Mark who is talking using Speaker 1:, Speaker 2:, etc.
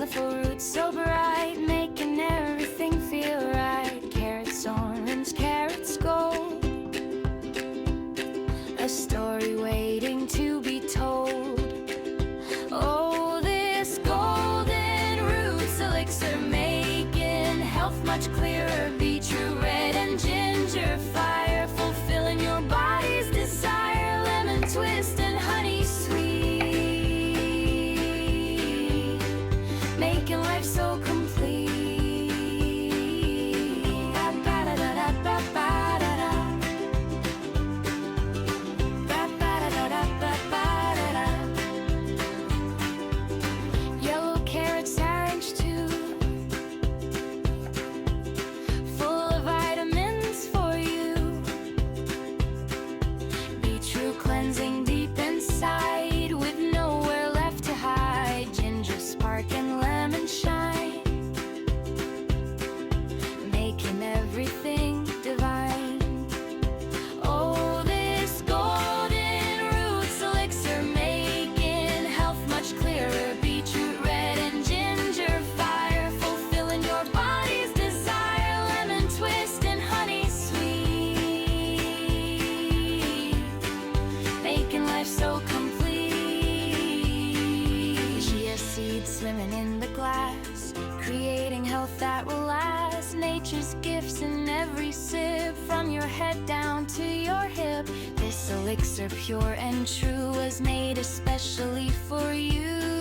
Speaker 1: colorful roots so bright, making everything feel right. Carrots orange, carrots gold, a story waiting to be told. Oh, this golden roots elixir, making health much clearer. Beetroot red and ginger fire, fulfilling your body's desire. Lemon twist and honey sweet, making life so complete. Yellow carrots, orange too, full of vitamins for you. Beetroot cleansing deep inside, with nowhere left to hide. Ginger spark and lemon shine, making everything divine. Oh, this golden roots elixir, making health much clearer. Beetroot red and ginger fire, fulfilling your body's desire. Lemon twist and honey sweet, making life so complete. Chia seeds swimming in the glass, creating health that will last. Nature's gifts in every sip, from your head down to your hip. This elixir, pure and true, was made especially for you.